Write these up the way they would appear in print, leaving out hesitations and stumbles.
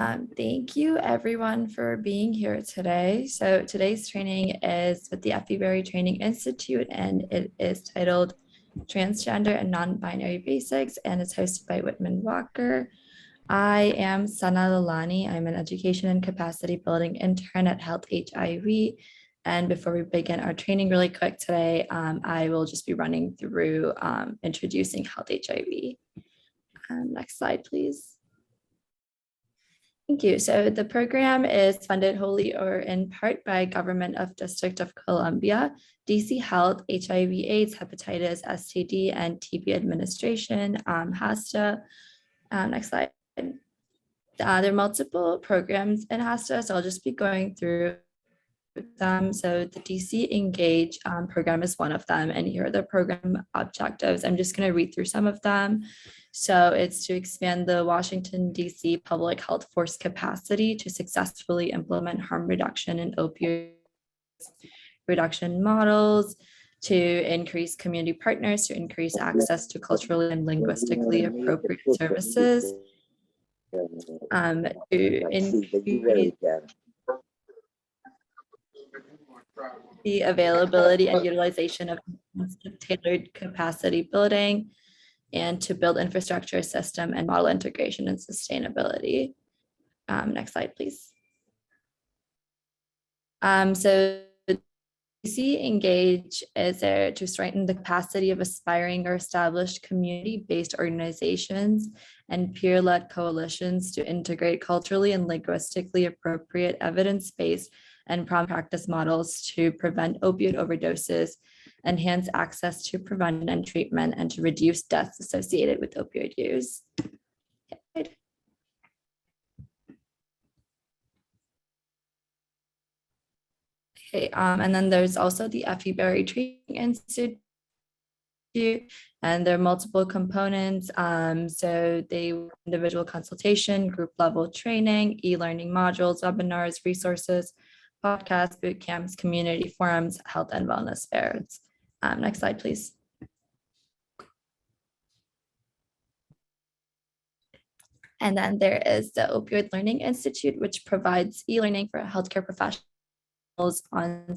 Thank you everyone for being here today. So today's training is with the Effi Training Institute, and it is titled Transgender and Non-Binary Basics, and it's hosted by Whitman-Walker. I am Sana Lalani. I'm an education and capacity building intern at Health HIV. And before we begin our training really quick today, I will just be running through introducing Health HIV. Next slide, please. Thank you. So the program is funded wholly or in part by Government of District of Columbia, DC Health, HIV/AIDS, Hepatitis, STD, and TB Administration, HASTA. Next slide. There are multiple programs in HASTA, so I'll just be going through them. So the DC Engage program is one of them, and here are the program objectives. I'm just going to read through some of them. So it's to expand the Washington, D.C. public health force capacity to successfully implement harm reduction and opioid reduction models, to increase community partners, to increase access to culturally and linguistically appropriate services, to increase the availability and utilization of tailored capacity building, and to build infrastructure, system, and model integration and sustainability. Next slide, please. So DC Engage is there to strengthen the capacity of aspiring or established community-based organizations and peer-led coalitions to integrate culturally and linguistically appropriate evidence-based and practice models to prevent opioid overdoses, enhance access to prevention and treatment, and to reduce deaths associated with opioid use. Okay, and then there's also the Effi Training Institute, and there are multiple components. So they individual consultation, group level training, e-learning modules, webinars, resources, podcasts, boot camps, community forums, health and wellness fairs. Next slide, please. And then there is the Opioid Learning Institute, which provides e-learning for healthcare professionals on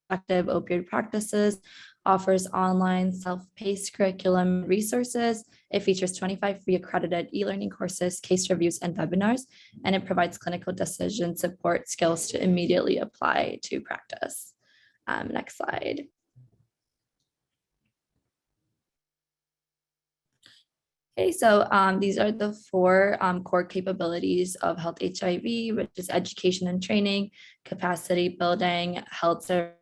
effective opioid practices, offers online self-paced curriculum resources. It features 25 free accredited e-learning courses, case reviews, and webinars, and it provides clinical decision support skills to immediately apply to practice. Next slide. Okay, so these are the four core capabilities of Health HIV, which is education and training, capacity building, health service,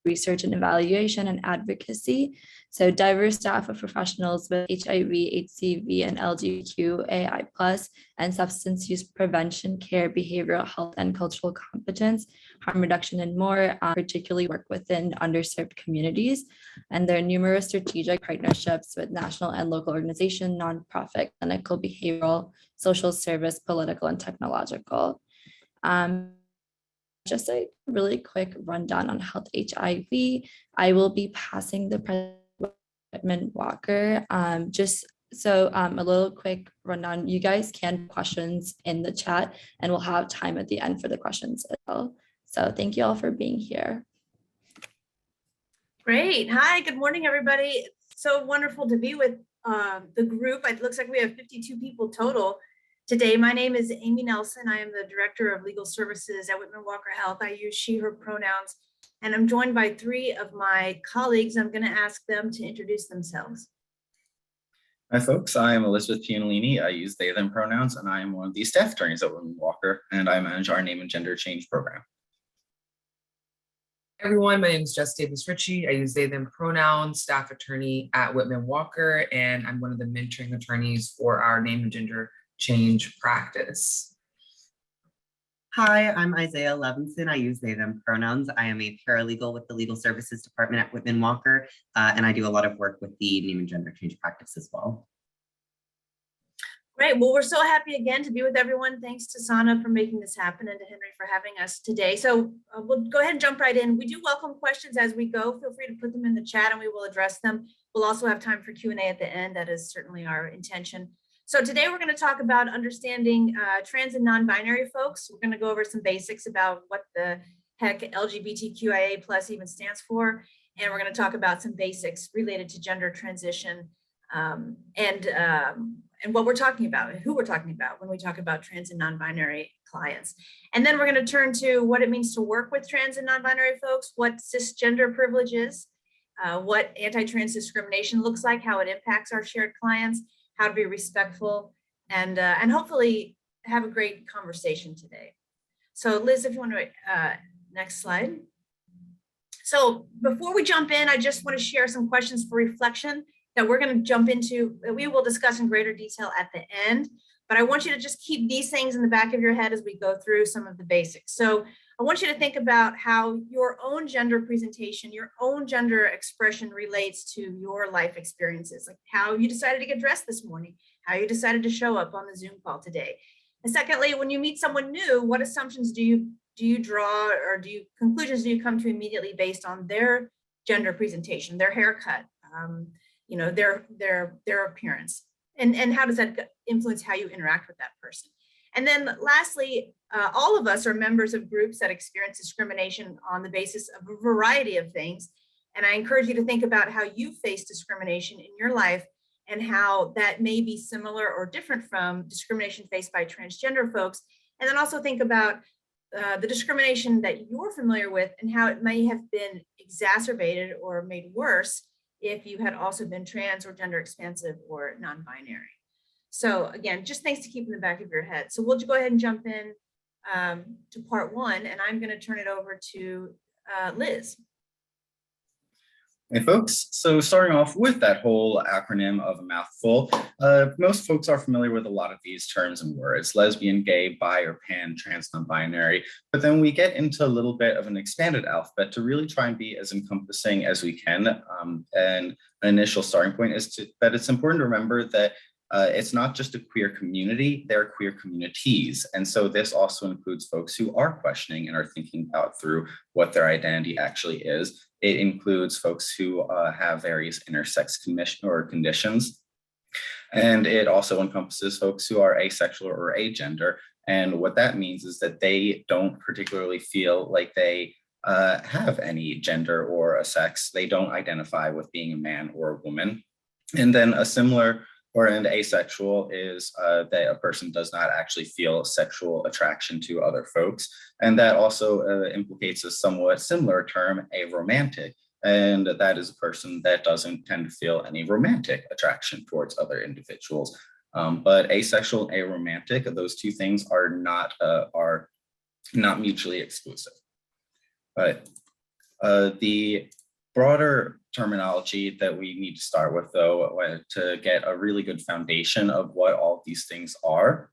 research and evaluation, and advocacy. So diverse staff of professionals with HIV, HCV, and LGBTQIA+, and substance use prevention, care, behavioral health, and cultural competence, harm reduction, and more, particularly work within underserved communities. And there are numerous strategic partnerships with national and local organizations, nonprofit, clinical, behavioral, social service, political, and technological. Just a really quick rundown on Health HIV. I will be passing the Whitman-Walker. Just so a little quick rundown. You guys can questions in the chat, and we'll have time at the end for the questions as well. So thank you all for being here. Great. Hi, good morning, everybody. It's so wonderful to be with the group. It looks like we have 52 people total today. My name is Amy Nelson. I am the Director of Legal Services at Whitman-Walker Health. I use she, her pronouns, and I'm joined by three of my colleagues. I'm going to ask them to introduce themselves. Hi, folks. I am Elizabeth Pianolini. I use they, them pronouns, and I am one of the staff attorneys at Whitman-Walker, and I manage our name and gender change program. Everyone, my name is Jess Davis Ritchie. I use they, them pronouns, staff attorney at Whitman-Walker, and I'm one of the mentoring attorneys for our name and gender change practice. Hi, I'm Isaiah Levinson. I use they, them pronouns. I am a paralegal with the Legal Services Department at Whitman-Walker, and I do a lot of work with the name and gender change practice as well. Great. Well, we're so happy again to be with everyone. Thanks to Sana for making this happen and to Henry for having us today. So we'll go ahead and jump right in. We do welcome questions as we go. Feel free to put them in the chat and we will address them. We'll also have time for Q&A at the end. That is certainly our intention. So today we're going to talk about understanding trans and non-binary folks. We're going to go over some basics about what the heck LGBTQIA plus even stands for. And we're going to talk about some basics related to gender transition and what we're talking about and who we're talking about when we talk about trans and non-binary clients. And then we're going to turn to what it means to work with trans and non-binary folks, what cisgender privilege is, what anti-trans discrimination looks like, how it impacts our shared clients, how to be respectful, and hopefully have a great conversation today. So Liz, if you want to, next slide. So before we jump in, I just want to share some questions for reflection that we're going to jump into, that we will discuss in greater detail at the end. But I want you to just keep these things in the back of your head as we go through some of the basics. So I want you to think about how your own gender presentation, your own gender expression relates to your life experiences, like how you decided to get dressed this morning, how you decided to show up on the Zoom call today. And secondly, when you meet someone new, what assumptions do you draw, or conclusions do you come to immediately based on their gender presentation, their haircut, you know, their appearance, and how does that influence how you interact with that person? And then lastly, all of us are members of groups that experience discrimination on the basis of a variety of things. And I encourage you to think about how you face discrimination in your life and how that may be similar or different from discrimination faced by transgender folks. And then also think about the discrimination that you're familiar with and how it may have been exacerbated or made worse if you had also been trans or gender expansive or non-binary. So again, just things to keep in the back of your head. So we'll go ahead and jump in to part one, and I'm going to turn it over to Liz. Hey folks, so starting off with that whole acronym of a mouthful, most folks are familiar with a lot of these terms and words: lesbian, gay, bi or pan, trans, non-binary. But then we get into a little bit of an expanded alphabet to really try and be as encompassing as we can. And an initial starting point is that it's important to remember that it's not just a queer community, they're queer communities. And so this also includes folks who are questioning and are thinking about through what their identity actually is. It includes folks who have various intersex conditions. And it also encompasses folks who are asexual or agender. And what that means is that they don't particularly feel like they have any gender or a sex. They don't identify with being a man or a woman. And then a similar and asexual is that a person does not actually feel sexual attraction to other folks. And that also implicates a somewhat similar term, aromantic. And that is a person that doesn't tend to feel any romantic attraction towards other individuals. But asexual and aromantic, those two things are not mutually exclusive. But the broader terminology that we need to start with, though, to get a really good foundation of what all of these things are,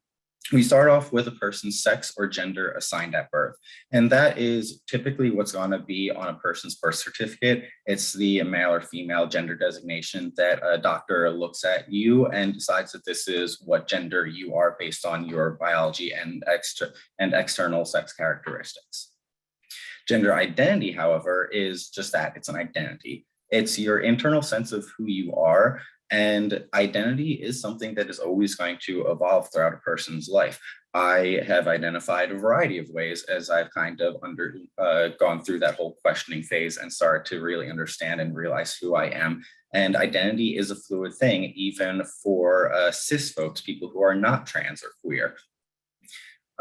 we start off with a person's sex or gender assigned at birth. And that is typically what's going to be on a person's birth certificate. It's the male or female gender designation that a doctor looks at you and decides that this is what gender you are based on your biology and external sex characteristics. Gender identity, however, is just that. It's an identity. It's your internal sense of who you are, and identity is something that is always going to evolve throughout a person's life. I have identified a variety of ways as I've kind of gone through that whole questioning phase and started to really understand and realize who I am. And identity is a fluid thing, even for cis folks, people who are not trans or queer.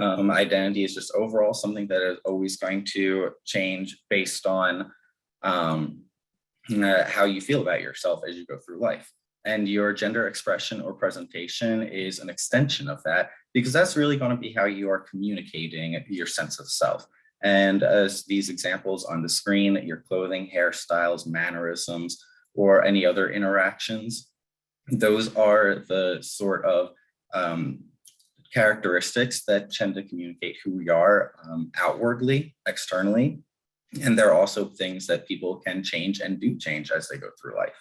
Identity is just overall something that is always going to change based on how you feel about yourself as you go through life. And your gender expression or presentation is an extension of that, because that's really going to be how you are communicating your sense of self. And as these examples on the screen, your clothing, hairstyles, mannerisms, or any other interactions, those are the sort of characteristics that tend to communicate who we are outwardly, externally. And there are also things that people can change and do change as they go through life.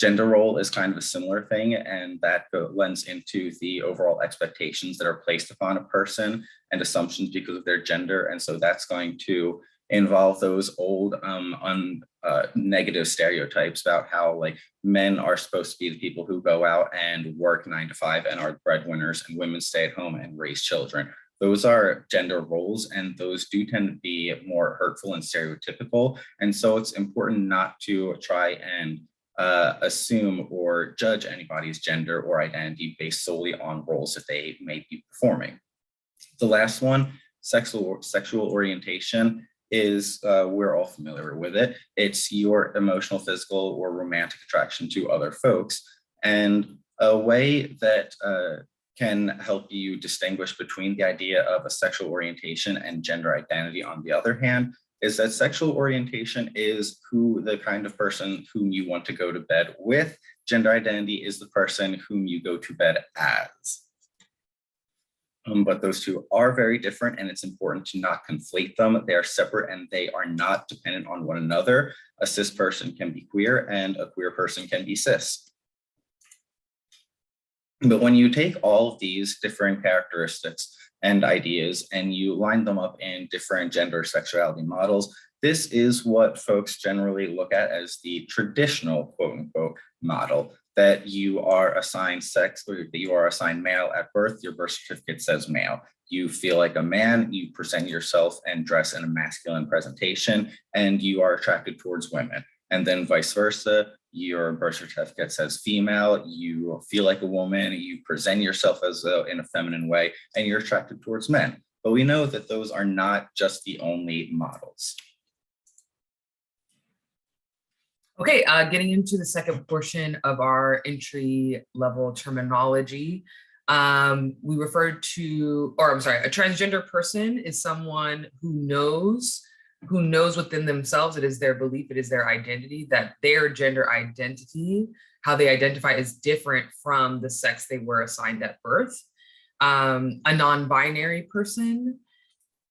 Gender role is kind of a similar thing, and that lends into the overall expectations that are placed upon a person and assumptions because of their gender. And so that's going to involve those old negative stereotypes about how like men are supposed to be the people who go out and work 9 to 5 and are breadwinners, and women stay at home and raise children. Those are gender roles, and those do tend to be more hurtful and stereotypical. And so it's important not to try and assume or judge anybody's gender or identity based solely on roles that they may be performing. The last one, sexual orientation, is we're all familiar with it. It's your emotional, physical, or romantic attraction to other folks. And a way that can help you distinguish between the idea of a sexual orientation and gender identity, on the other hand, is that sexual orientation is the kind of person whom you want to go to bed with. Gender identity is the person whom you go to bed as. But those two are very different, and it's important to not conflate them. They are separate and they are not dependent on one another. A cis person can be queer and a queer person can be cis. But when you take all of these different characteristics and ideas and you line them up in different gender sexuality models, this is what folks generally look at as the traditional quote unquote model, that you are assigned sex, or that you are assigned male at birth. Your birth certificate says male. You feel like a man, you present yourself and dress in a masculine presentation, and you are attracted towards women. And then vice versa, your birth certificate says female, you feel like a woman, you present yourself as in a feminine way, and you're attracted towards men. But we know that those are not just the only models. Okay, getting into the second portion of our entry level terminology, we referred to, or I'm sorry, a transgender person is someone who knows within themselves, it is their belief, it is their identity, that their gender identity, how they identify, is different from the sex they were assigned at birth. A non-binary person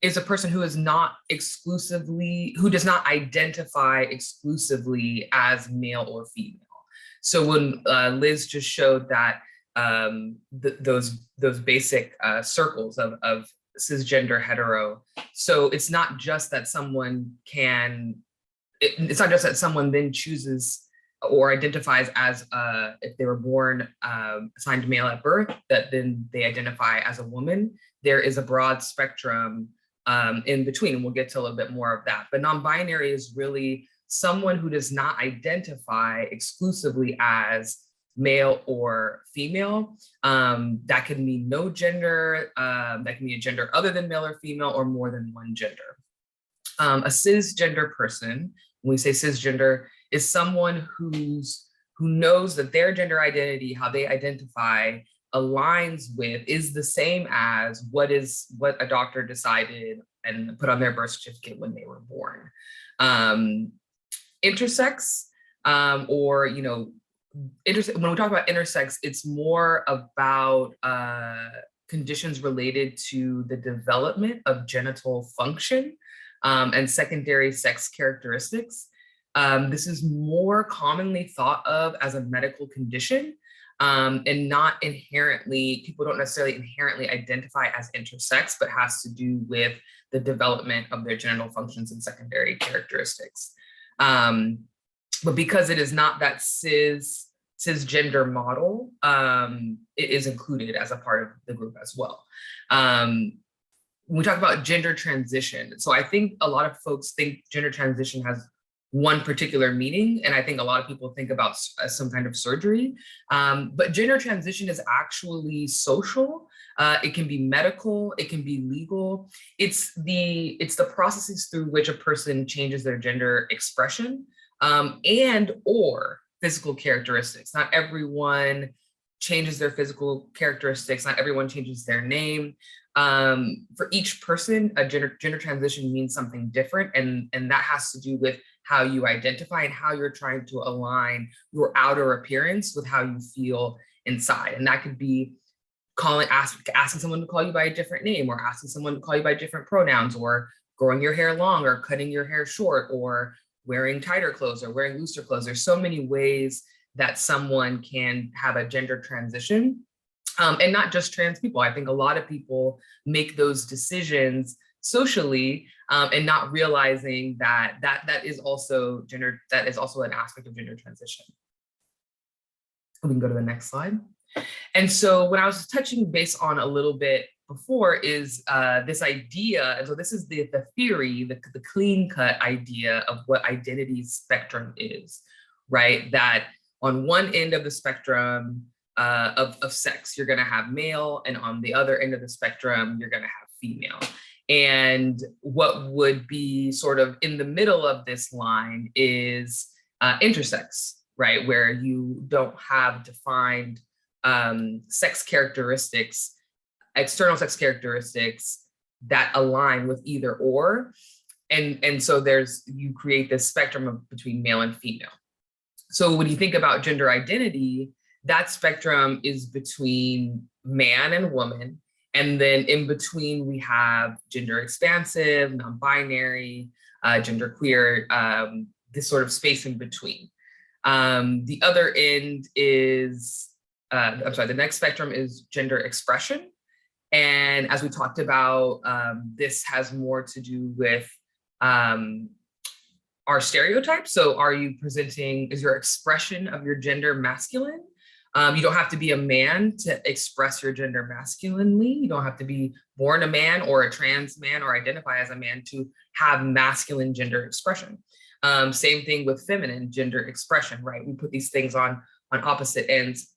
is a person who is not exclusively, who does not identify exclusively as male or female. So when Liz just showed that those basic circles of cisgender hetero, so it's not just that someone it's not just that someone then chooses or identifies as if they were born assigned male at birth, that then they identify as a woman. There is a broad spectrum in between, and we'll get to a little bit more of that. But non-binary is really someone who does not identify exclusively as male or female. That can mean no gender, that can be a gender other than male or female, or more than one gender. A cisgender person, when we say cisgender, is someone who knows that their gender identity, how they identify, aligns with, is the same as what a doctor decided and put on their birth certificate when they were born. Intersex, or when we talk about intersex, it's more about conditions related to the development of genital function and secondary sex characteristics. This is more commonly thought of as a medical condition, and not inherently, people don't necessarily inherently identify as intersex, but has to do with the development of their genital functions and secondary characteristics. But because it is not that cisgender model, it is included as a part of the group as well. When we talk about gender transition, so I think a lot of folks think gender transition has one particular meaning, and I think a lot of people think about some kind of surgery, but gender transition is actually social. It can be medical, it can be legal. It's the processes through which a person changes their gender expression and or physical characteristics. Not everyone changes their physical characteristics, not everyone changes their name. For each person, a gender transition means something different, and that has to do with how you identify and how you're trying to align your outer appearance with how you feel inside. And that could be asking someone to call you by a different name, or asking someone to call you by different pronouns, or growing your hair long, or cutting your hair short, or wearing tighter clothes or wearing looser clothes. There's so many ways that someone can have a gender transition. And not just trans people. I think a lot of people make those decisions socially, and not realizing that that is also an aspect of gender transition. We can go to the next slide. And so what I was touching base on a little bit before is this idea, and so this is the theory, the clean cut idea of what identity spectrum is, right? That on one end of the spectrum of sex, you're gonna have male, and on the other end of the spectrum, you're gonna have female. And what would be sort of in the middle of this line is intersex, right? Where you don't have defined sex characteristics, external sex characteristics that align with either or. And so you create this spectrum between male and female. So when you think about gender identity, that spectrum is between man and woman. And then in between, we have gender expansive, non-binary, genderqueer, this sort of space in between. The other end is, the next spectrum is gender expression. And as we talked about, this has more to do with our stereotypes. So is your expression of your gender masculine? You don't have to be a man to express your gender masculinely. You don't have to be born a man or a trans man or identify as a man to have masculine gender expression. Same thing with feminine gender expression, right? We put these things on opposite ends,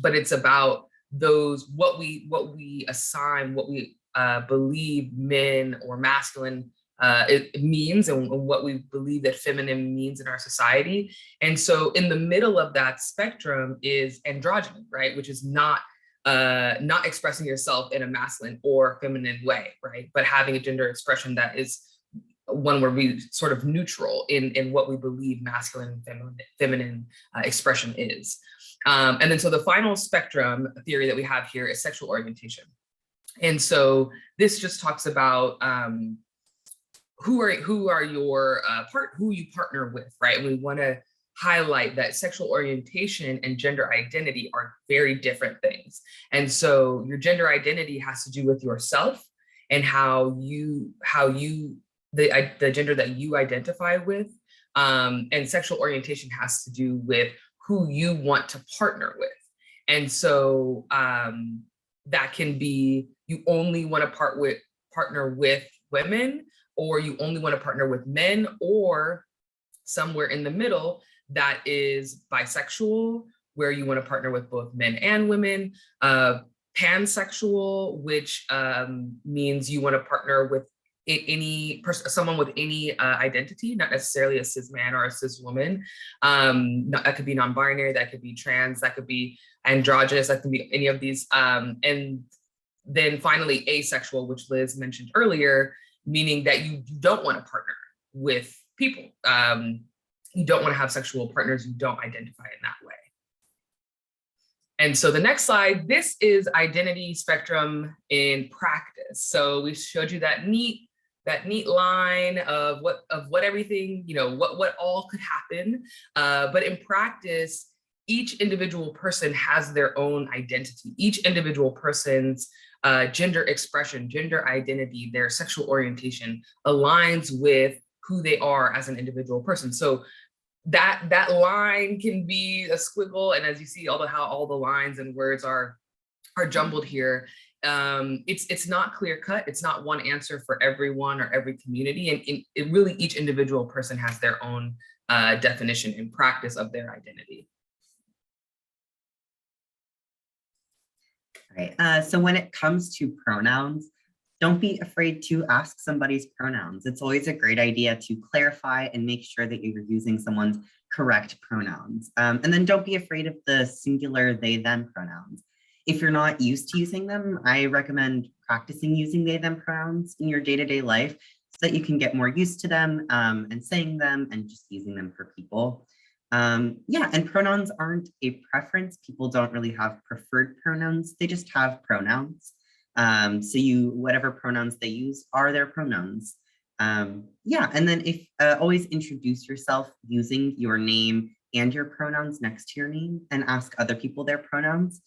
but it's about what we assign, what we believe men or masculine it means, and what we believe that feminine means in our society. And so in the middle of that spectrum is androgyny, right? Which is not expressing yourself in a masculine or feminine way, right? But having a gender expression that is one where we sort of neutral in what we believe masculine and feminine expression is. And then so the final spectrum theory that we have here is sexual orientation. And so this just talks about who you partner with, right? And we want to highlight that sexual orientation and gender identity are very different things. And so your gender identity has to do with yourself and the gender that you identify with, and sexual orientation has to do with who you want to partner with. And so that can be, you only want to partner with women, or you only want to partner with men, or somewhere in the middle that is bisexual, where you want to partner with both men and women, pansexual, which means you want to partner with someone with any identity, not necessarily a cis man or a cis woman. That could be non-binary, that could be trans, that could be androgynous, that could be any of these. And then finally asexual, which Liz mentioned earlier, meaning that you don't want to partner with people. You don't want to have sexual partners, you don't identify in that way. And so the next slide, this is identity spectrum in practice. So we showed you that neat line of what everything, what all could happen. But in practice, each individual person has their own identity. Each individual person's gender expression, gender identity, their sexual orientation aligns with who they are as an individual person. So that line can be a squiggle, and as you see, how all the lines and words are jumbled here, it's not clear cut. It's not one answer for everyone or every community, and it really each individual person has their own definition and practice of their identity. Right. So when it comes to pronouns, don't be afraid to ask somebody's pronouns. It's always a great idea to clarify and make sure that you're using someone's correct pronouns. And then don't be afraid of the singular they, them pronouns. If you're not used to using them, I recommend practicing using they, them pronouns in your day-to-day life so that you can get more used to them and saying them and just using them for people. Yeah, and pronouns aren't a preference. People don't really have preferred pronouns. They just have pronouns. So whatever pronouns they use are their pronouns. Yeah, and then always introduce yourself using your name and your pronouns next to your name, and ask other people their pronouns.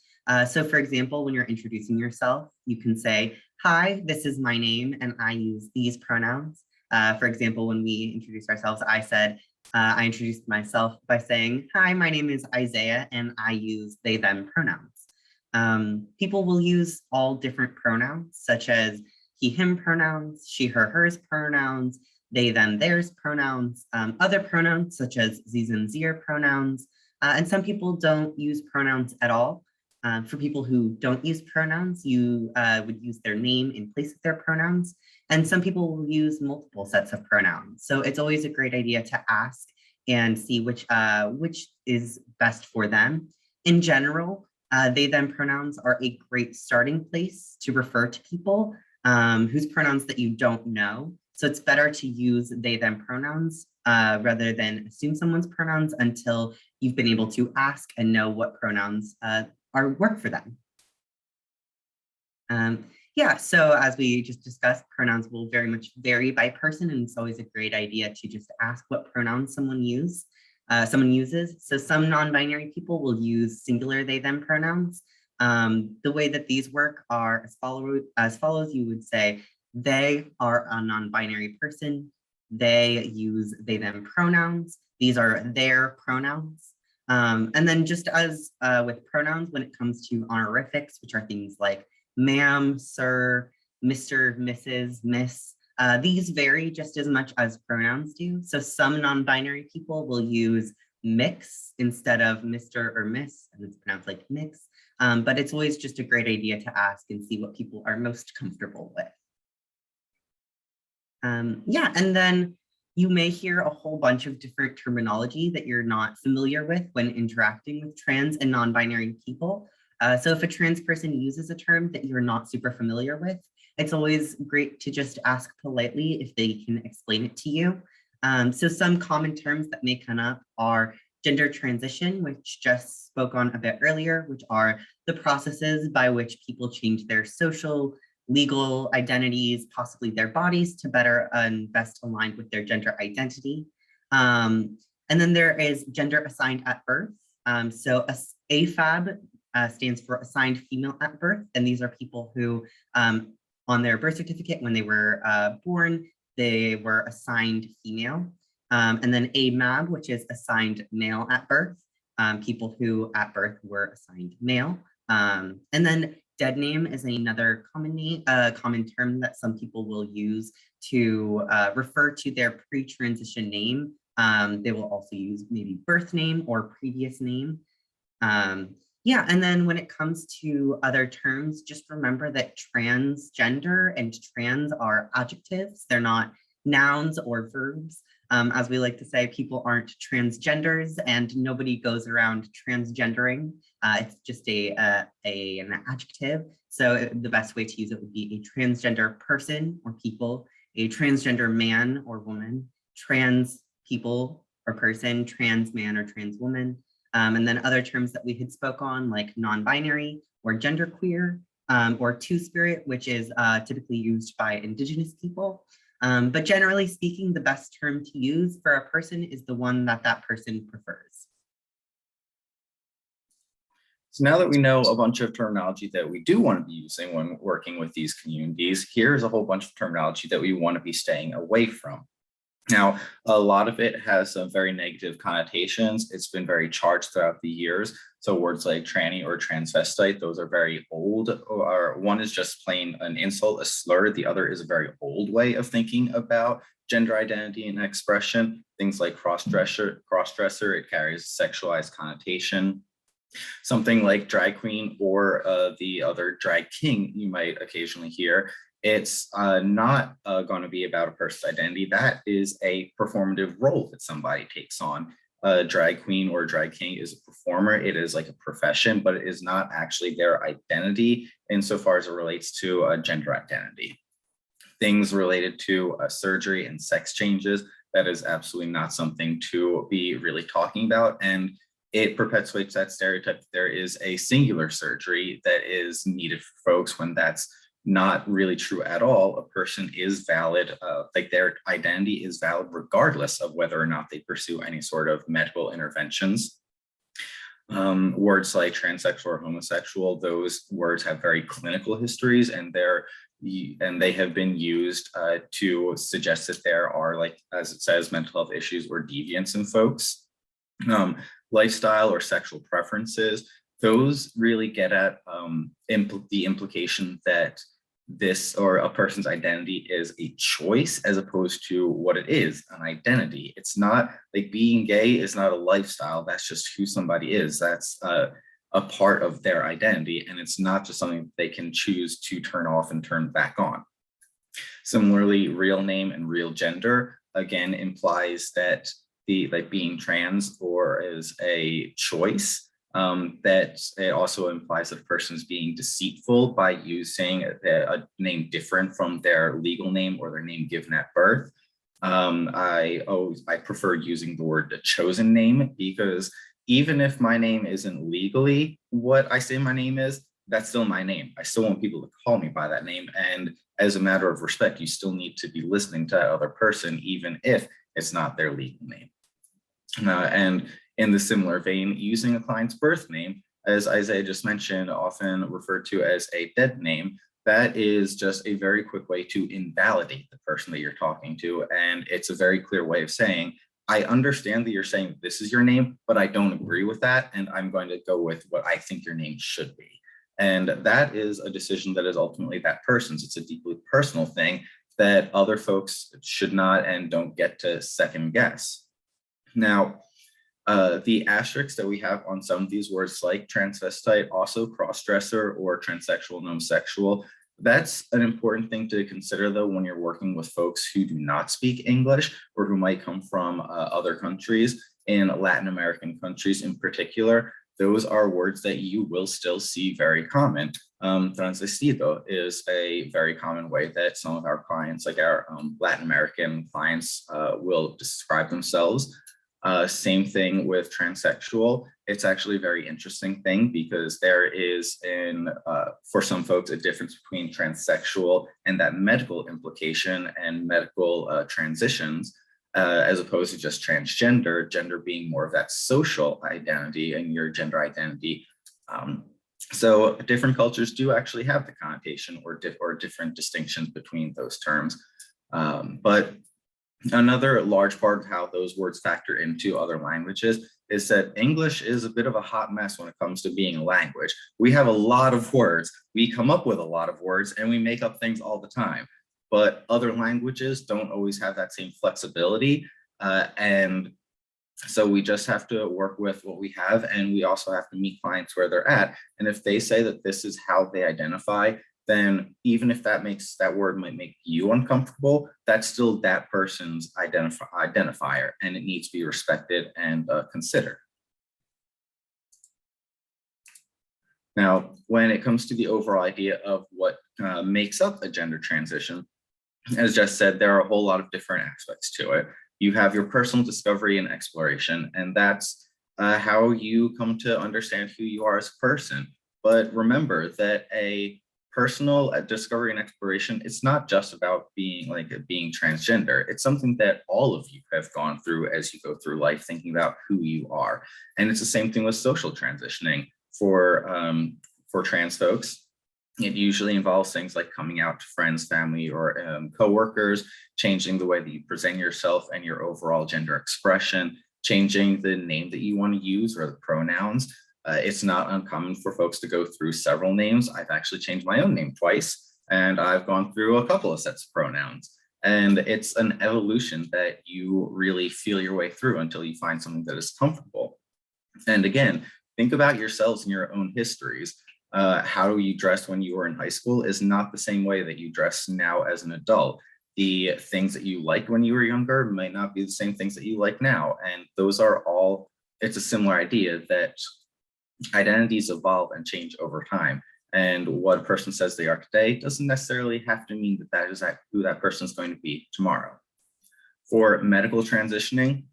So for example, when you're introducing yourself, you can say, hi, this is my name and I use these pronouns. For example, when we introduced ourselves, I introduced myself by saying, hi, my name is Isaiah and I use they, them pronouns. People will use all different pronouns such as he, him pronouns, she, her, hers pronouns, they, them, theirs pronouns, other pronouns such as sie and zir pronouns, and some people don't use pronouns at all. For people who don't use pronouns, you would use their name in place of their pronouns. And some people will use multiple sets of pronouns. So it's always a great idea to ask and see which is best for them. In general, they, them pronouns are a great starting place to refer to people whose pronouns that you don't know. So it's better to use they, them pronouns rather than assume someone's pronouns until you've been able to ask and know what pronouns work for them. Yeah, so as we just discussed, pronouns will very much vary by person, and it's always a great idea to just ask what pronouns someone uses. So some non-binary people will use singular they, them pronouns. The way that these work are as follows. You would say, they are a non-binary person. They use they, them pronouns. These are their pronouns. And then just as with pronouns, when it comes to honorifics, which are things like ma'am, sir, Mr., Mrs., Miss, these vary just as much as pronouns do. So some non-binary people will use mix instead of Mr. or Miss, and it's pronounced like mix. But it's always just a great idea to ask and see what people are most comfortable with. Yeah, and then you may hear a whole bunch of different terminology that you're not familiar with when interacting with trans and non-binary people. So if a trans person uses a term that you're not super familiar with, it's always great to just ask politely if they can explain it to you. So some common terms that may come up are gender transition, which just spoke on a bit earlier, which are the processes by which people change their social, legal identities, possibly their bodies, to better and best aligned with their gender identity. And then there is gender assigned at birth. So AFAB stands for assigned female at birth. And these are people who on their birth certificate, when they were born, they were assigned female. And then AMAB, which is assigned male at birth, people who at birth were assigned male. And then dead name is another common term that some people will use to refer to their pre-transition name. They will also use maybe birth name or previous name. Yeah, and then when it comes to other terms, just remember that transgender and trans are adjectives. They're not nouns or verbs. As we like to say, people aren't transgenders and nobody goes around transgendering. It's just an adjective. So the best way to use it would be a transgender person or people, a transgender man or woman, trans people or person, trans man or trans woman. And then other terms that we had spoke on, like non-binary or genderqueer, or two-spirit, which is typically used by Indigenous people. But generally speaking, the best term to use for a person is the one that that person prefers. So now that we know a bunch of terminology that we do want to be using when working with these communities, here's a whole bunch of terminology that we want to be staying away from. Now, a lot of it has some very negative connotations. It's been very charged throughout the years. So words like tranny or transvestite, those are very old. Or one is just plain an insult, a slur. The other is a very old way of thinking about gender identity and expression. Things like cross-dresser, it carries sexualized connotation. Something like drag queen or the other drag king you might occasionally hear. It's not going to be about a person's identity. That is a performative role that somebody takes on. A drag queen or a drag king is a performer. It is like a profession, but it is not actually their identity insofar as it relates to a gender identity. Things related to surgery and sex changes, that is absolutely not something to be really talking about. And it perpetuates that stereotype that there is a singular surgery that is needed for folks when that's not really true at all. A person is valid, like their identity is valid regardless of whether or not they pursue any sort of medical interventions. Words like transsexual or homosexual, those words have very clinical histories and they're and they have been used to suggest that there are, like, as it says, mental health issues or deviance in folks. Lifestyle or sexual preferences, those really get at the implication that this or a person's identity is a choice as opposed to what it is, an identity. It's not like being gay is not a lifestyle. That's just who somebody is. That's a part of their identity. And it's not just something they can choose to turn off and turn back on. Similarly, real name and real gender, again, implies that being trans or is a choice. That it also implies that a person is being deceitful by using a name different from their legal name or their name given at birth. I prefer using the word the chosen name, because even if my name isn't legally what I say my name is, that's still my name. I still want people to call me by that name. And as a matter of respect, you still need to be listening to that other person, even if it's not their legal name. And in the similar vein, using a client's birth name, as Isaiah just mentioned, often referred to as a dead name, that is just a very quick way to invalidate the person that you're talking to. And it's a very clear way of saying, I understand that you're saying this is your name, but I don't agree with that. And I'm going to go with what I think your name should be. And that is a decision that is ultimately that person's. It's a deeply personal thing that other folks should not and don't get to second guess. Now, the asterisks that we have on some of these words, like transvestite, also cross-dresser or transsexual and homosexual, that's an important thing to consider, though, when you're working with folks who do not speak English or who might come from other countries. In Latin American countries in particular, those are words that you will still see very common. Transvestido is a very common way that some of our clients, like our Latin American clients, will describe themselves. Same thing with transsexual. It's actually a very interesting thing because there is, for some folks, a difference between transsexual and that medical implication and medical transitions, as opposed to just transgender, gender being more of that social identity and your gender identity. So different cultures do actually have the connotation or different distinctions between those terms. But another large part of how those words factor into other languages is that English is a bit of a hot mess when it comes to being a language. We have a lot of words, we come up with a lot of words, and we make up things all the time. But other languages don't always have that same flexibility. And so we just have to work with what we have, and we also have to meet clients where they're at. And if they say that this is how they identify, then even if that word might make you uncomfortable, that's still that person's identifier, and it needs to be respected and considered. Now, when it comes to the overall idea of what makes up a gender transition, as Jess said, there are a whole lot of different aspects to it. You have your personal discovery and exploration, and that's how you come to understand who you are as a person. But remember that a personal discovery and exploration, it's not just about being transgender. It's something that all of you have gone through as you go through life, thinking about who you are. And it's the same thing with social transitioning for trans folks. It usually involves things like coming out to friends, family, or coworkers, changing the way that you present yourself and your overall gender expression, changing the name that you want to use or the pronouns. It's not uncommon for folks to go through several names. I've actually changed my own name twice, and I've gone through a couple of sets of pronouns. And it's an evolution that you really feel your way through until you find something that is comfortable. And again, think about yourselves and your own histories. How you dressed when you were in high school is not the same way that you dress now as an adult. The things that you liked when you were younger might not be the same things that you like now. And those are all, it's a similar idea that identities evolve and change over time. And what a person says they are today doesn't necessarily have to mean that that is who that person is going to be tomorrow. For medical transitioning,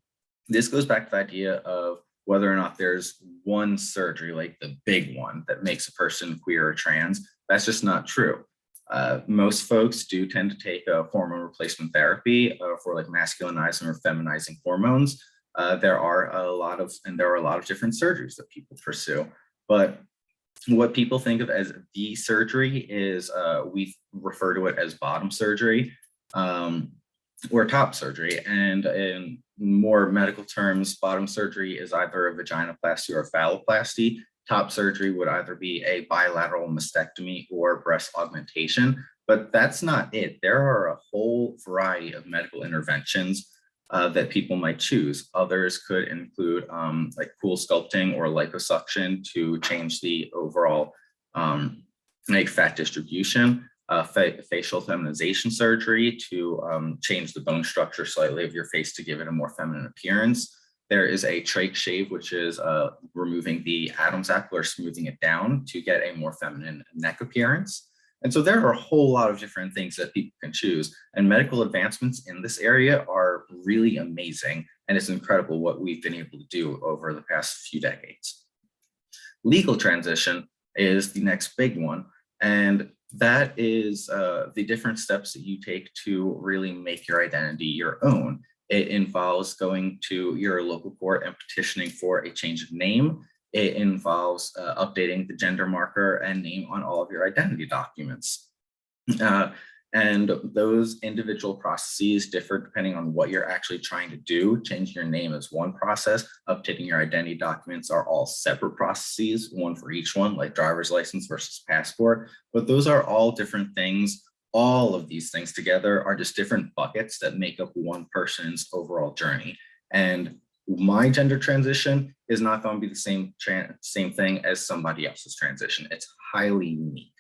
this goes back to the idea of whether or not there's one surgery, like the big one, that makes a person queer or trans. That's just not true. Most folks do tend to take a hormone replacement therapy for like masculinizing or feminizing hormones. There are a lot of different surgeries that people pursue, but What people think of as the surgery is we refer to it as bottom surgery or top surgery. And in more medical terms, bottom surgery is either a vaginoplasty or a phalloplasty. Top surgery would either be a bilateral mastectomy or breast augmentation, but that's not it. There are a whole variety of medical interventions that people might choose. Others could include like pool sculpting or liposuction to change the overall like fat distribution, facial feminization surgery to change the bone structure slightly of your face to give it a more feminine appearance. There is a trach shave, which is removing the Adam's apple or smoothing it down to get a more feminine neck appearance. And so there are a whole lot of different things that people can choose. And medical advancements in this area are really amazing. And it's incredible what we've been able to do over the past few decades. Legal transition is the next big one. And that is the different steps that you take to really make your identity your own. It involves going to your local court and petitioning for a change of name. It involves updating the gender marker and name on all of your identity documents. And those individual processes differ depending on what you're actually trying to do. Changing your name is one process. Updating your identity documents are all separate processes, one for each one, like driver's license versus passport. But those are all different things. All of these things together are just different buckets that make up one person's overall journey. And my gender transition is not going to be the same thing as somebody else's transition. It's highly unique.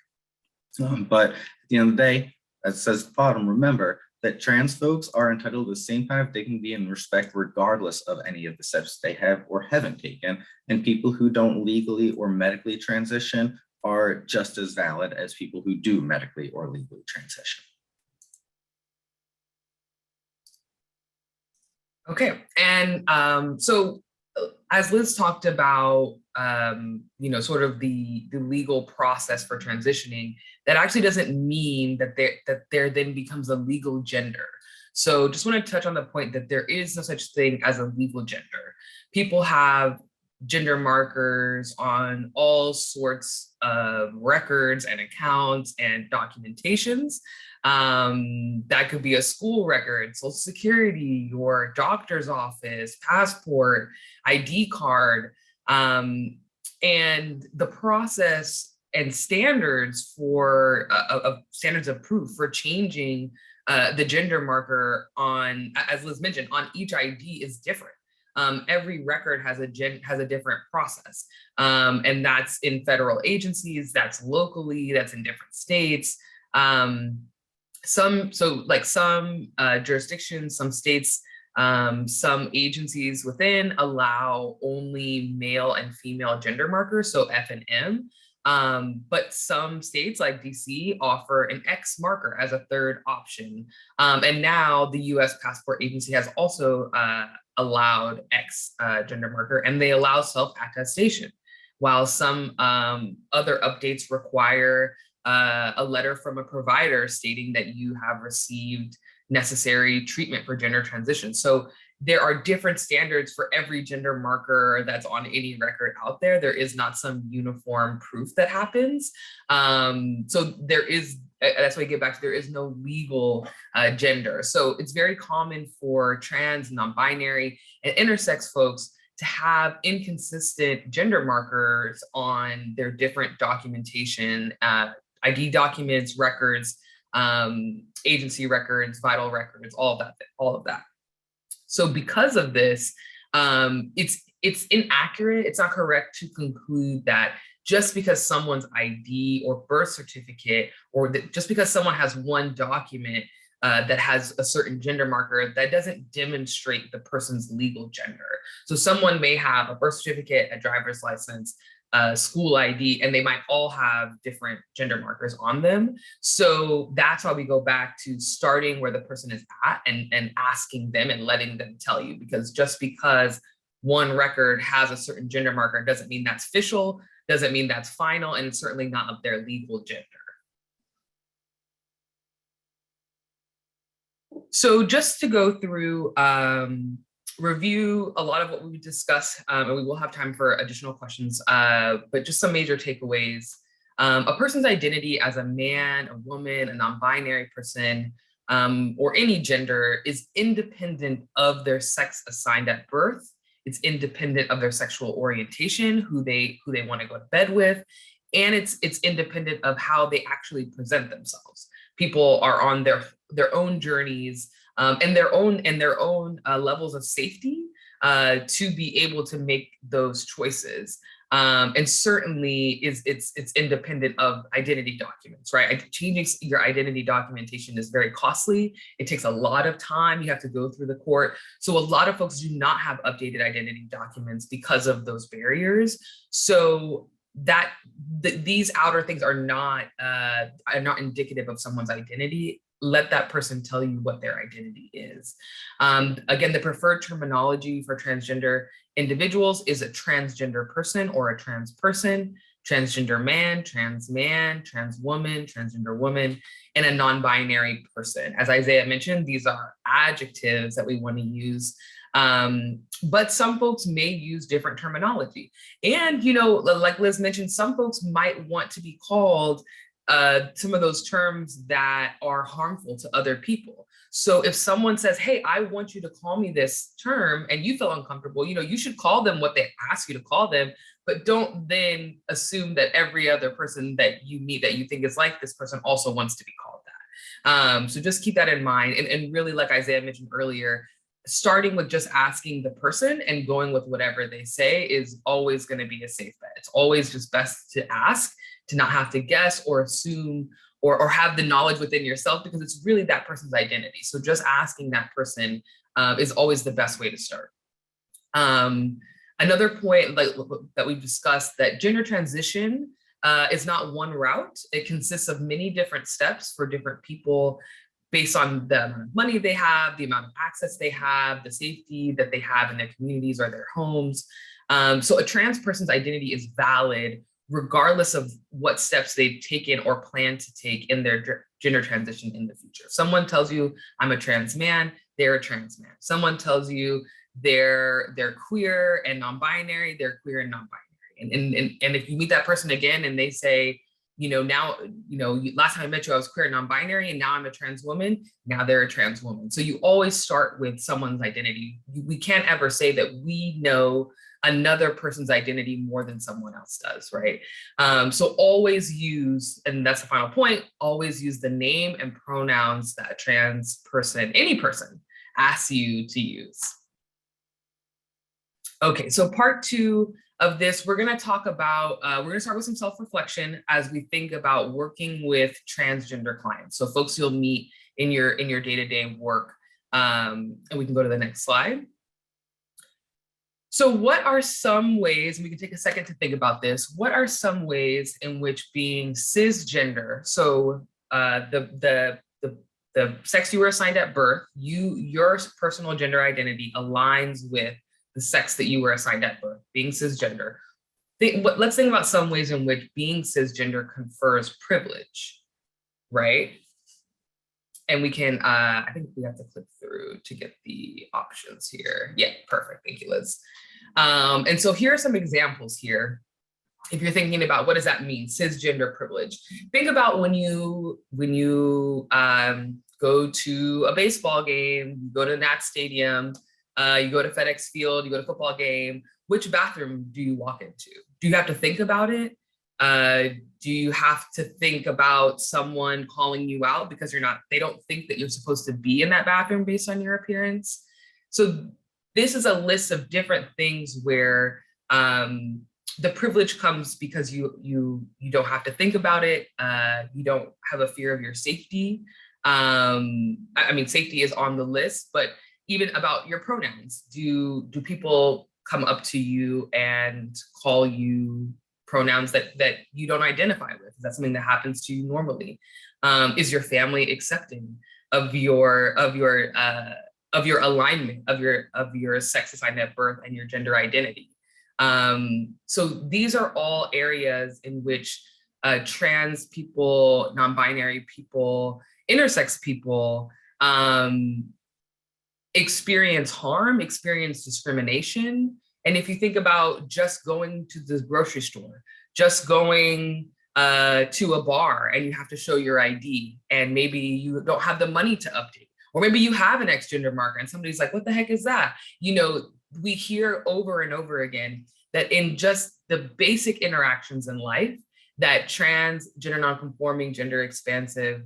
But at the end of the day, as it says at the bottom, remember that trans folks are entitled to the same kind of dignity and respect regardless of any of the steps they have or haven't taken. And people who don't legally or medically transition are just as valid as people who do medically or legally transition. Okay, and so as Liz talked about, sort of the legal process for transitioning, that actually doesn't mean that there then becomes a legal gender. So just want to touch on the point that there is no such thing as a legal gender. People have gender markers on all sorts of records and accounts and documentations. That could be a school record, social security, your doctor's office, passport, ID card, and the process and standards for standards of proof for changing the gender marker on, as Liz mentioned, on each ID is different. Every record has a different process, and that's in federal agencies, that's locally, that's in different states. Some jurisdictions, some states, some agencies within allow only male and female gender markers, so F and M. But some states like DC offer an X marker as a third option. And now the US Passport Agency has also allowed X gender marker, and they allow self-attestation, while some other updates require a letter from a provider stating that you have received necessary treatment for gender transition. So there are different standards for every gender marker that's on any record out there. There is not some uniform proof that happens. So there is, that's why I get back to, there is no legal gender. So it's very common for trans, non-binary, and intersex folks to have inconsistent gender markers on their different documentation, ID documents, records, agency records, vital records, all of that. So because of this, it's inaccurate. It's not correct to conclude that just because someone's ID or birth certificate, or just because someone has one document that has a certain gender marker, that doesn't demonstrate the person's legal gender. So someone may have a birth certificate, a driver's license, school ID, and they might all have different gender markers on them. So that's why we go back to starting where the person is at and asking them and letting them tell you, because just because one record has a certain gender marker doesn't mean that's official, doesn't mean that's final, and it's certainly not of their legal gender. So just to go through review a lot of what we discussed, and we will have time for additional questions, but just some major takeaways. A person's identity as a man, a woman, a non-binary person, or any gender is independent of their sex assigned at birth. It's independent of their sexual orientation, who they want to go to bed with, and it's independent of how they actually present themselves. People are on their own journeys, and their own levels of safety to be able to make those choices. And certainly it's independent of identity documents, right? Changing your identity documentation is very costly. It takes a lot of time. You have to go through the court. So a lot of folks do not have updated identity documents because of those barriers. So these outer things are not indicative of someone's identity. Let that person tell you what their identity is. Again, the preferred terminology for transgender individuals is a transgender person or a trans person, transgender man, trans woman, transgender woman, and a non-binary person. As Isaiah mentioned, these are adjectives that we want to use. But some folks may use different terminology. And, like Liz mentioned, some folks might want to be called some of those terms that are harmful to other people. So if someone says, hey, I want you to call me this term, and you feel uncomfortable, you should call them what they ask you to call them, but don't then assume that every other person that you meet that you think is like this person also wants to be called that. So just keep that in mind. And really, like Isaiah mentioned earlier, starting with just asking the person and going with whatever they say is always going to be a safe bet. It's always just best to ask, to not have to guess or assume or have the knowledge within yourself, because it's really that person's identity. So just asking that person is always the best way to start. Another point that we've discussed, that gender transition is not one route. It consists of many different steps for different people based on the amount of money they have, the amount of access they have, the safety that they have in their communities or their homes. So a trans person's identity is valid regardless of what steps they've taken or plan to take in their gender transition in the future. Someone tells you, I'm a trans man, they're a trans man. Someone tells you they're queer and non-binary, they're queer and non-binary. And if you meet that person again and they say, last time I met you, I was queer and non-binary, and now I'm a trans woman, now they're a trans woman. So you always start with someone's identity. We can't ever say that we know another person's identity more than someone else does, right? So always use, and that's the final point, always use the name and pronouns that a trans person, any person, asks you to use. Okay, so part 2 of this, we're gonna talk about, we're gonna start with some self-reflection as we think about working with transgender clients. So folks you'll meet in your day-to-day work. And we can go to the next slide. So what are some ways, and we can take a second to think about this, what are some ways in which being cisgender, so the sex you were assigned at birth, your personal gender identity aligns with the sex that you were assigned at birth, being cisgender. Let's think about some ways in which being cisgender confers privilege, right? And we can, I think we have to click through to get the options here. Yeah, perfect, thank you, Liz. And so here are some examples here. If you're thinking about what does that mean, cisgender privilege, think about when you go to a baseball game, you go to Nat Stadium, you go to FedEx Field, you go to a football game, which bathroom do you walk into? Do you have to think about it? Do you have to think about someone calling you out because they don't think that you're supposed to be in that bathroom based on your appearance? So this is a list of different things where the privilege comes because you don't have to think about it. You don't have a fear of your safety. I mean, safety is on the list, but even about your pronouns. Do people come up to you and call you pronouns that you don't identify with? Is that something that happens to you normally? Is your family accepting of your alignment, of your sex assigned at birth and your gender identity? So these are all areas in which trans people, non-binary people, intersex people experience harm, experience discrimination. And if you think about just going to the grocery store, just going to a bar and you have to show your ID and maybe you don't have the money to update, or maybe you have an X gender marker and somebody's like, what the heck is that? You know, we hear over and over again that in just the basic interactions in life, that trans, gender non-conforming, gender expansive,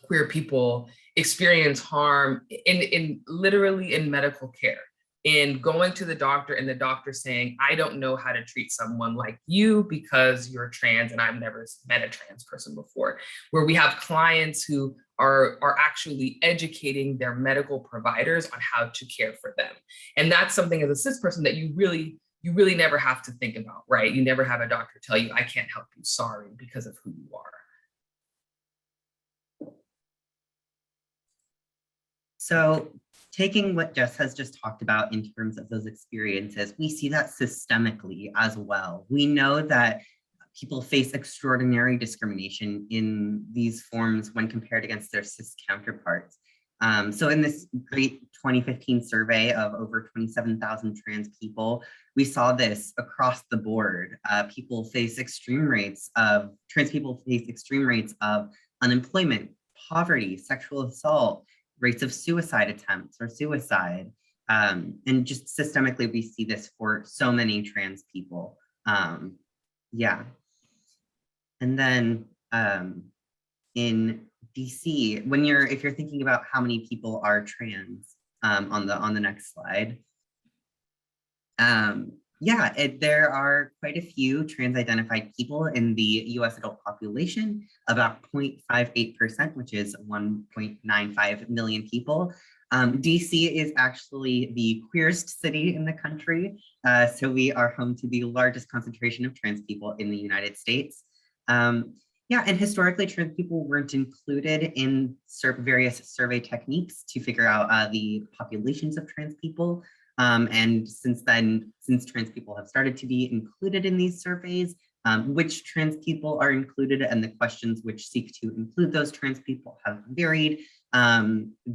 queer people experience harm in literally in medical care, in going to the doctor and the doctor saying, I don't know how to treat someone like you because you're trans and I've never met a trans person before, where we have clients who are actually educating their medical providers on how to care for them. And that's something as a cis person that you really never have to think about, right? You never have a doctor tell you, I can't help you, sorry, because of who you are. So taking what Jess has just talked about in terms of those experiences, we see that systemically as well. We know that people face extraordinary discrimination in these forms when compared against their cis counterparts. So in this great 2015 survey of over 27,000 trans people, we saw this across the board. Trans people face extreme rates of unemployment, poverty, sexual assault, rates of suicide attempts or suicide. And just systemically, we see this for so many trans people. Yeah. And then in DC, if you're thinking about how many people are trans, on the next slide, there are quite a few trans identified people in the US adult population, about 0.58%, which is 1.95 million people. DC is actually the queerest city in the country. So we are home to the largest concentration of trans people in the United States. And historically, trans people weren't included in various survey techniques to figure out the populations of trans people. And since then, since trans people have started to be included in these surveys, which trans people are included and the questions which seek to include those trans people have varied,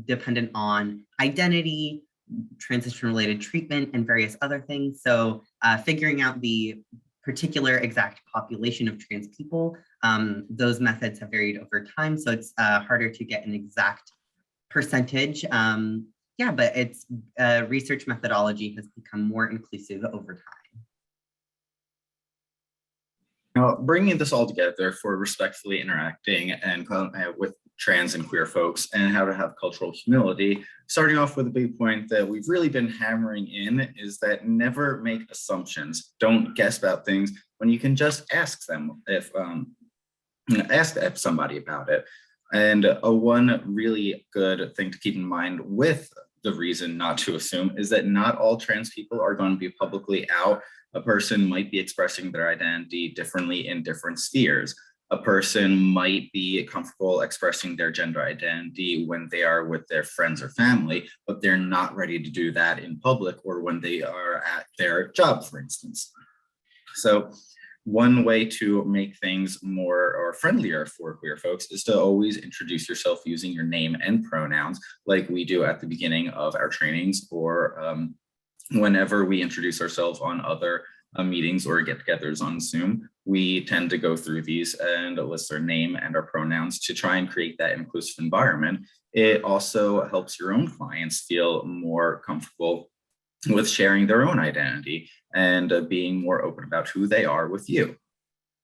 dependent on identity, transition-related treatment, and various other things. So figuring out the particular exact population of trans people, those methods have varied over time. So it's harder to get an exact percentage. But its research methodology has become more inclusive over time. Now, bringing this all together for respectfully interacting and with trans and queer folks and how to have cultural humility, starting off with a big point that we've really been hammering in is that never make assumptions. Don't guess about things when you can just ask them ask somebody about it. And one really good thing to keep in mind with the reason not to assume is that not all trans people are going to be publicly out. A person might be expressing their identity differently in different spheres. A person might be comfortable expressing their gender identity when they are with their friends or family, but they're not ready to do that in public or when they are at their job, for instance. So one way to make things more or friendlier for queer folks is to always introduce yourself using your name and pronouns, like we do at the beginning of our trainings, or whenever we introduce ourselves on other meetings or get-togethers on Zoom. We tend to go through these and list our name and our pronouns to try and create that inclusive environment. It also helps your own clients feel more comfortable with sharing their own identity and being more open about who they are with you.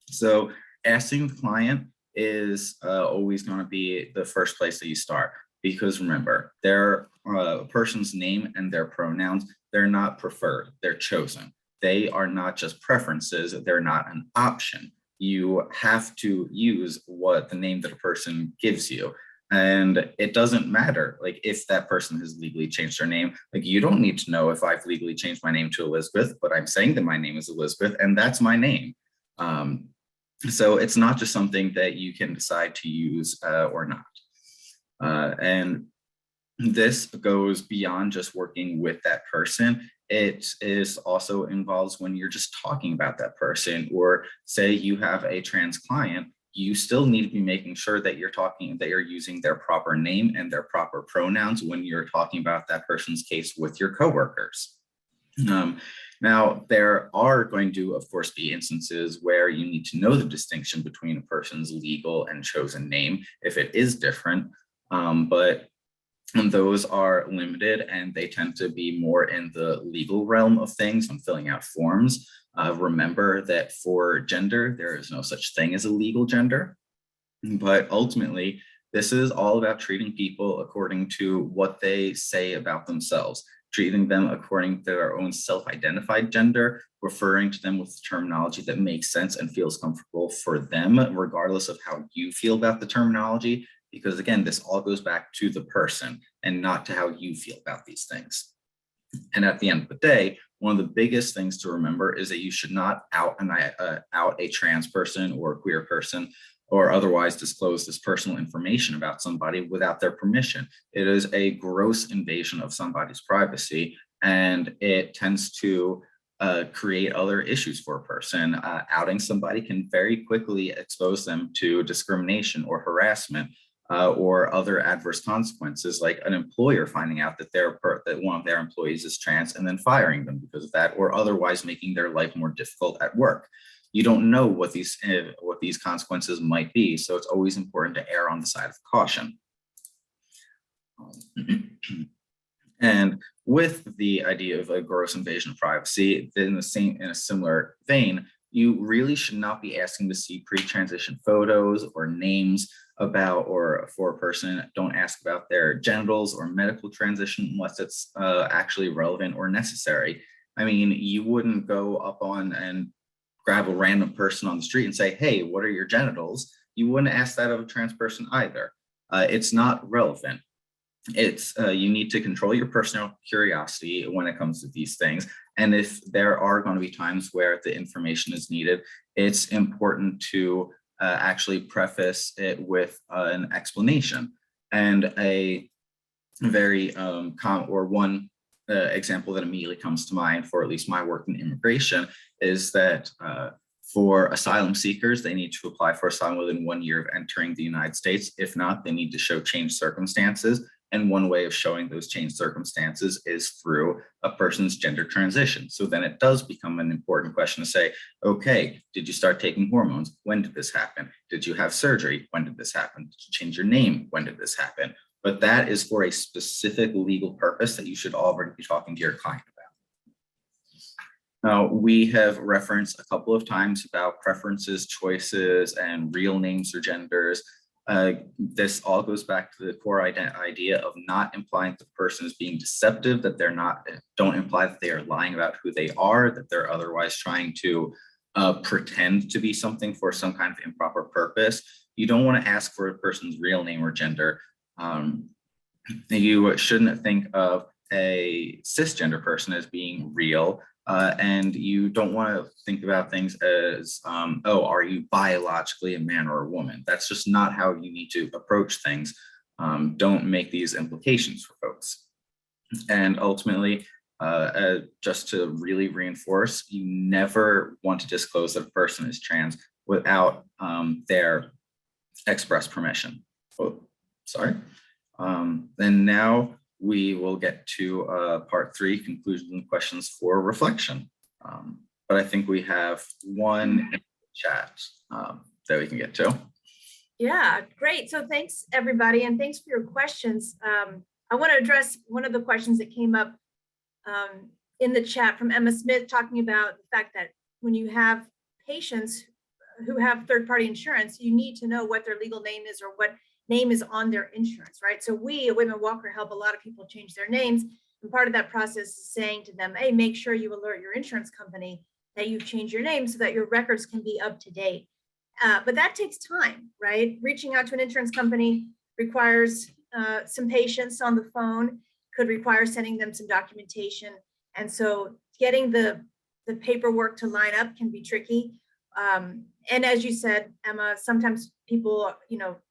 So asking the client is always going to be the first place that you start, because remember, their person's name and their pronouns, they're not preferred, they're chosen. They are not just preferences, they're not an option. You have to use what the name that a person gives you. And it doesn't matter, like, if that person has legally changed their name. Like, you don't need to know if I've legally changed my name to Elizabeth, but I'm saying that my name is Elizabeth and that's my name. So it's not just something that you can decide to use or not. And this goes beyond just working with that person. It is also involves when you're just talking about that person, or say you have a trans client you still need to be making sure that you're using their proper name and their proper pronouns when you're talking about that person's case with your coworkers. Now, there are going to, of course, be instances where you need to know the distinction between a person's legal and chosen name if it is different, but those are limited and they tend to be more in the legal realm of things when filling out forms. Remember that for gender, there is no such thing as a legal gender, but ultimately, this is all about treating people according to what they say about themselves, treating them according to their own self-identified gender, referring to them with terminology that makes sense and feels comfortable for them, regardless of how you feel about the terminology. Because again, this all goes back to the person and not to how you feel about these things. And at the end of the day, one of the biggest things to remember is that you should not out a trans person or a queer person or otherwise disclose this personal information about somebody without their permission. It is a gross invasion of somebody's privacy, and it tends to create other issues for a person. Outing somebody can very quickly expose them to discrimination or harassment or other adverse consequences, like an employer finding out that that one of their employees is trans and then firing them because of that, or otherwise making their life more difficult at work. You don't know what these consequences might be, so it's always important to err on the side of caution. And with the idea of a gross invasion of privacy, in a similar vein, you really should not be asking to see pre-transition photos or names for a person. Don't ask about their genitals or medical transition unless it's actually relevant or necessary. I mean, you wouldn't go up on and grab a random person on the street and say, hey, what are your genitals? You wouldn't ask that of a trans person either. It's not relevant. You need to control your personal curiosity when it comes to these things. And if there are going to be times where the information is needed, it's important to actually preface it with an explanation. And a very one example that immediately comes to mind for at least my work in immigration is that for asylum seekers, they need to apply for asylum within 1 year of entering the United States. If not, they need to show changed circumstances. And one way of showing those changed circumstances is through a person's gender transition. So then it does become an important question to say, okay, did you start taking hormones? When did this happen? Did you have surgery? When did this happen? Did you change your name? When did this happen? But that is for a specific legal purpose that you should already be talking to your client about. Now, we have referenced a couple of times about preferences, choices, and real names or genders. This all goes back to the core idea of not implying that the person is being deceptive, that don't imply that they are lying about who they are, that they're otherwise trying to pretend to be something for some kind of improper purpose. You don't want to ask for a person's real name or gender. You shouldn't think of a cisgender person as being real. And you don't want to think about things as, oh, are you biologically a man or a woman? That's just not how you need to approach things. Don't make these implications for folks. And ultimately, just to really reinforce, you never want to disclose that a person is trans without their express permission. Oh, sorry. And now we will get to part 3, conclusions and questions for reflection. But I think we have one in the chat that we can get to. Yeah, great. So thanks, everybody, and thanks for your questions. I want to address one of the questions that came up in the chat from Emma Smith, talking about the fact that when you have patients who have third-party insurance, you need to know what their legal name is or what name is on their insurance, right? So we at Whitman-Walker help a lot of people change their names. And part of that process is saying to them, hey, make sure you alert your insurance company that you've changed your name so that your records can be up to date. But that takes time, right? Reaching out to an insurance company requires some patience on the phone, could require sending them some documentation. And so getting the paperwork to line up can be tricky. And as you said, Emma, sometimes people,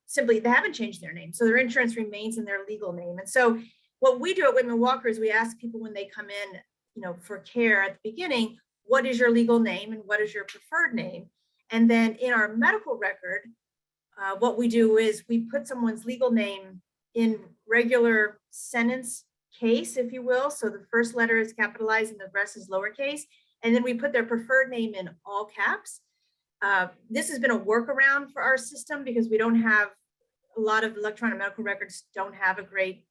simply they haven't changed their name. So their insurance remains in their legal name. And so what we do at Whitman-Walker is we ask people when they come in, for care at the beginning, what is your legal name and what is your preferred name? And then in our medical record, what we do is we put someone's legal name in regular sentence case, if you will. So the first letter is capitalized and the rest is lowercase. And then we put their preferred name in all caps. This has been a workaround for our system because we don't have a lot of electronic medical records don't have a great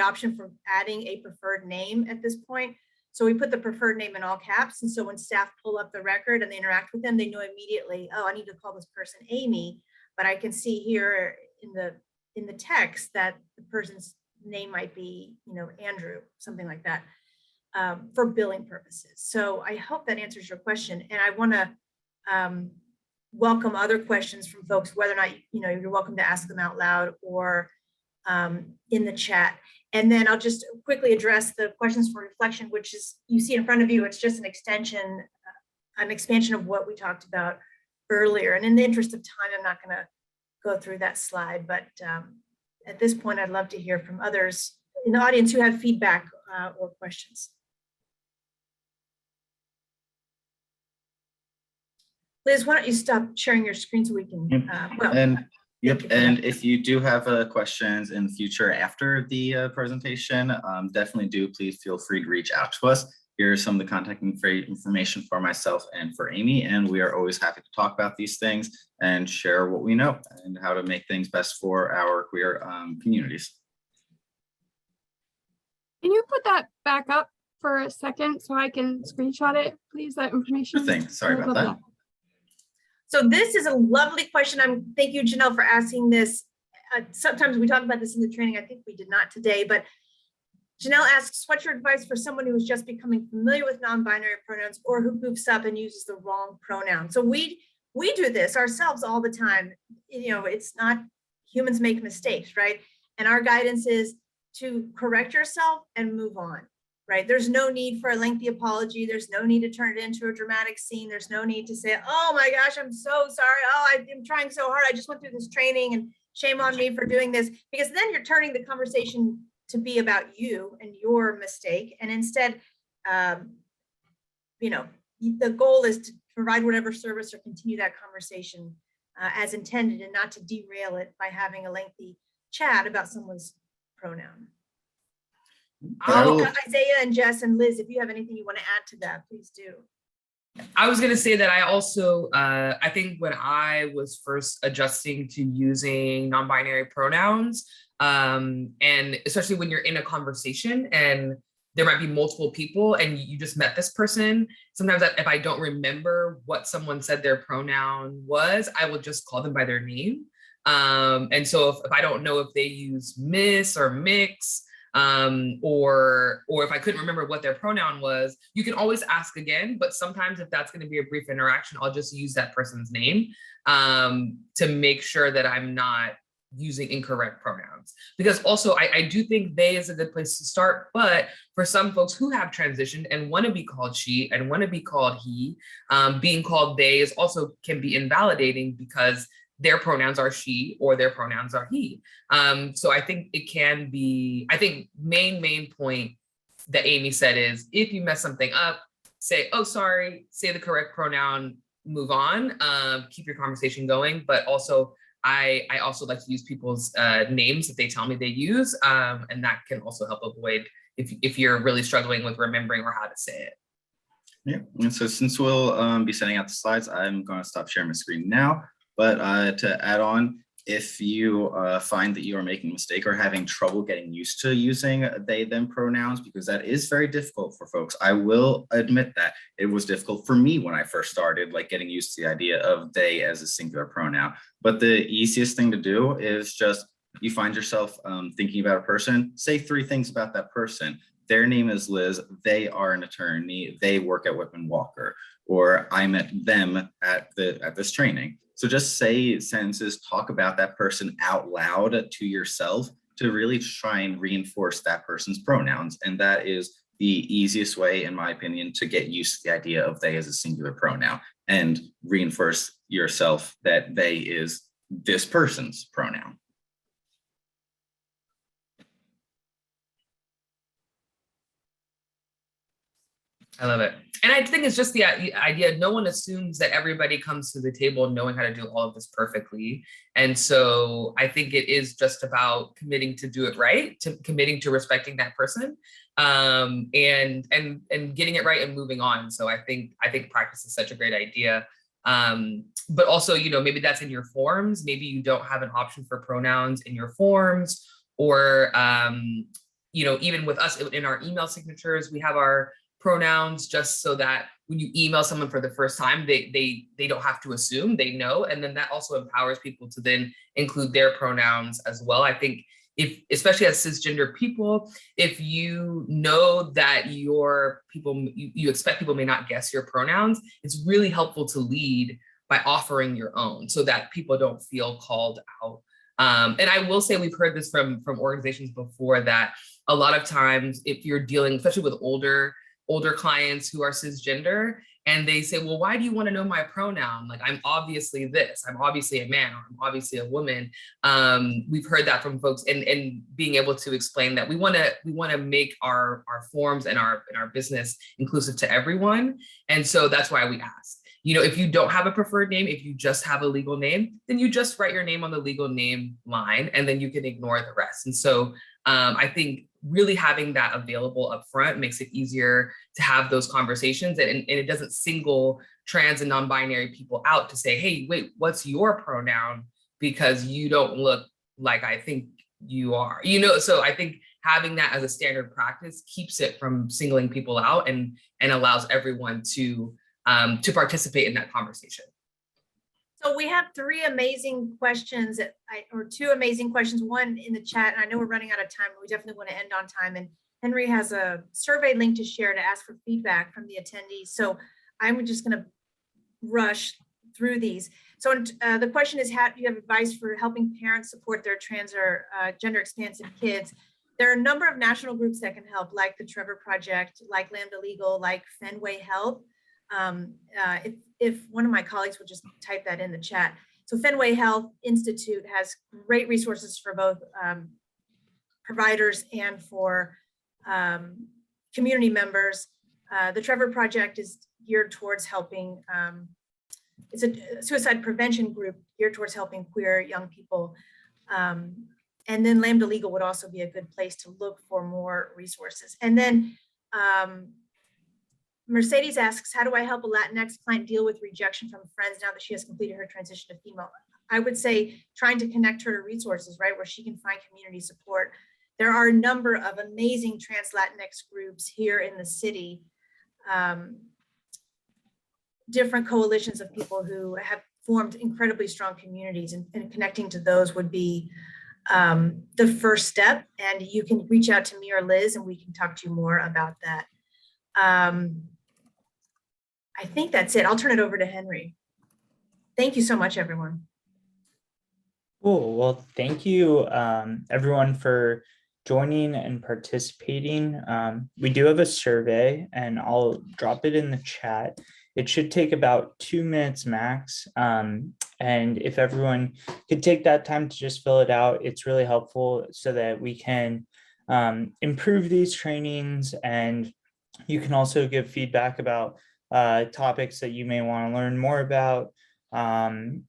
option for adding a preferred name at this point. So we put the preferred name in all caps. And so when staff pull up the record and they interact with them, they know immediately, oh, I need to call this person Amy, but I can see here in the text that the person's name might be, Andrew, something like that, for billing purposes. So I hope that answers your question. And I want to welcome other questions from folks, whether or not, you're welcome to ask them out loud or in the chat. And then I'll just quickly address the questions for reflection, which is, you see in front of you, it's just an expansion of what we talked about earlier. And in the interest of time, I'm not going to go through that slide, but at this point, I'd love to hear from others in the audience who have feedback or questions. Liz, why don't you stop sharing your screen so we can, And if you do have questions in the future after the presentation, definitely please feel free to reach out to us. Here's some of the contact information for myself and for Amy, and we are always happy to talk about these things and share what we know and how to make things best for our queer communities. Can you put that back up for a second so I can screenshot it, please, that information? Good thing. Sorry about that. So this is a lovely question. Thank you, Janelle, for asking this. Sometimes we talk about this in the training. I think we did not today, but Janelle asks, what's your advice for someone who is just becoming familiar with non-binary pronouns or who goofs up and uses the wrong pronoun? So we do this ourselves all the time. It's not, humans make mistakes, right? And our guidance is to correct yourself and move on. Right? There's no need for a lengthy apology. There's no need to turn it into a dramatic scene. There's no need to say, oh my gosh, I'm so sorry. Oh, I'm trying so hard. I just went through this training and shame on me for doing this. Because then you're turning the conversation to be about you and your mistake. And instead, the goal is to provide whatever service or continue that conversation as intended and not to derail it by having a lengthy chat about someone's pronoun. Isaiah and Jess and Liz, if you have anything you want to add to that, please do. I was going to say that I also, I think when I was first adjusting to using non-binary pronouns, and especially when you're in a conversation and there might be multiple people and you just met this person, sometimes if I don't remember what someone said their pronoun was, I will just call them by their name. And so if I don't know if they use miss or mix, or if I couldn't remember what their pronoun was, you can always ask again. But sometimes if that's going to be a brief interaction, I'll just use that person's name to make sure that I'm not using incorrect pronouns. Because also I do think they is a good place to start. But for some folks who have transitioned and want to be called she and want to be called he, being called they is also can be invalidating because their pronouns are she or their pronouns are he. So I think it can be, I think main point that Amy said is if you mess something up, say, oh, sorry, say the correct pronoun, move on, keep your conversation going. But also, I also like to use people's names that they tell me they use. And that can also help avoid if you're really struggling with remembering or how to say it. Yeah, and so since we'll be sending out the slides, I'm going to stop sharing my screen now. But to add on, if you find that you are making a mistake or having trouble getting used to using they, them pronouns, because that is very difficult for folks. I will admit that it was difficult for me when I first started, like getting used to the idea of they as a singular pronoun. But the easiest thing to do is just, you find yourself thinking about a person, say 3 things about that person. Their name is Liz, they are an attorney, they work at Whitman-Walker, or I met them at this training. So just say sentences, talk about that person out loud to yourself to really try and reinforce that person's pronouns. And that is the easiest way, in my opinion, to get used to the idea of they as a singular pronoun and reinforce yourself that they is this person's pronoun. I love it. And I think it's just the idea, no one assumes that everybody comes to the table knowing how to do all of this perfectly. And so I think it is just about committing to do it right, to committing to respecting that person, and getting it right and moving on. So I think practice is such a great idea. But also, maybe that's in your forms. Maybe you don't have an option for pronouns in your forms, or, even with us in our email signatures, we have our pronouns just so that when you email someone for the first time, they don't have to assume, they know. And then that also empowers people to then include their pronouns as well. I think especially as cisgender people, if you know that you expect people may not guess your pronouns, it's really helpful to lead by offering your own so that people don't feel called out. And I will say we've heard this from organizations before, that a lot of times if you're dealing, especially with older clients who are cisgender, and they say, well, why do you want to know my pronoun? Like, I'm obviously this, I'm obviously a man, or I'm obviously a woman. We've heard that from folks, and being able to explain that we want to make our forms and our business inclusive to everyone. And so that's why we ask. If you don't have a preferred name, if you just have a legal name, then you just write your name on the legal name line, and then you can ignore the rest. And so I think really having that available up front makes it easier to have those conversations, and it doesn't single trans and non-binary people out to say, hey, wait, what's your pronoun? Because you don't look like I think you are, so I think having that as a standard practice keeps it from singling people out, and allows everyone to participate in that conversation. So we have two amazing questions, one in the chat, and I know we're running out of time, but we definitely want to end on time. And Henry has a survey link to share to ask for feedback from the attendees. So I'm just going to rush through these. So the question is, how do you have advice for helping parents support their trans or gender expansive kids? There are a number of national groups that can help, like the Trevor Project, like Lambda Legal, like Fenway Health. If one of my colleagues would just type that in the chat. So Fenway Health Institute has great resources for both providers and for community members. The Trevor Project is geared towards helping, it's a suicide prevention group geared towards helping queer young people. And then Lambda Legal would also be a good place to look for more resources. And then Mercedes asks, how do I help a Latinx client deal with rejection from friends now that she has completed her transition to female? I would say trying to connect her to resources, right, where she can find community support. There are a number of amazing trans Latinx groups here in the city, different coalitions of people who have formed incredibly strong communities, and connecting to those would be the first step. And you can reach out to me or Liz, and we can talk to you more about that. I think that's it. I'll turn it over to Henry. Thank you so much, everyone. Cool. Well, thank you, everyone, for joining and participating. We do have a survey, and I'll drop it in the chat. It should take about 2 minutes max. And if everyone could take that time to just fill it out, it's really helpful so that we can improve these trainings. And you can also give feedback about topics that you may want to learn more about. And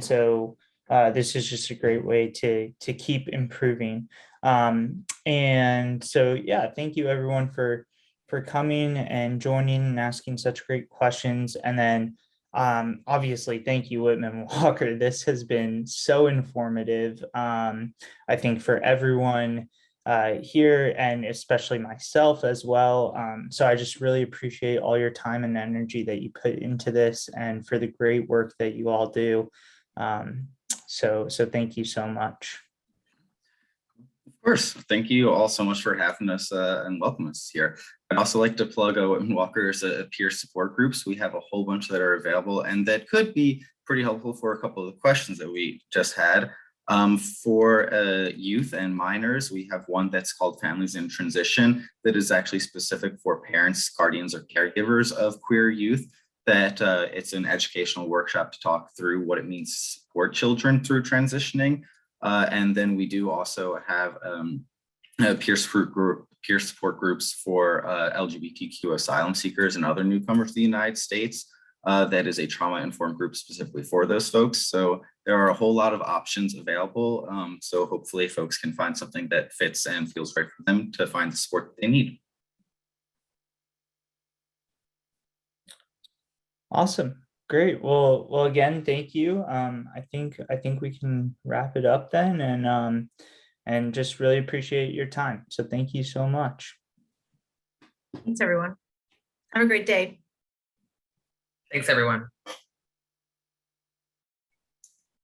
so this is just a great way to keep improving. And so, yeah, thank you everyone for coming and joining and asking such great questions. And then obviously, thank you, Whitman-Walker. This has been so informative, I think, for everyone here, and especially myself as well. So I just really appreciate all your time and energy that you put into this, and for the great work that you all do. So thank you so much. Of course. Thank you all so much for having us and welcome us here. I'd also like to plug Whitman-Walker's peer support groups. We have a whole bunch that are available and that could be pretty helpful for a couple of the questions that we just had. For youth and minors, we have one that's called Families in Transition that is actually specific for parents, guardians, or caregivers of queer youth. That it's an educational workshop to talk through what it means to support children through transitioning. And then we do also have peer support groups for LGBTQ asylum seekers and other newcomers to the United States. That is a trauma-informed group specifically for those folks. So there are a whole lot of options available. So hopefully folks can find something that fits and feels right for them to find the support that they need. Awesome. Great. Well, again, thank you. I think we can wrap it up then, and just really appreciate your time. So thank you so much. Thanks, everyone. Have a great day. Thanks, everyone.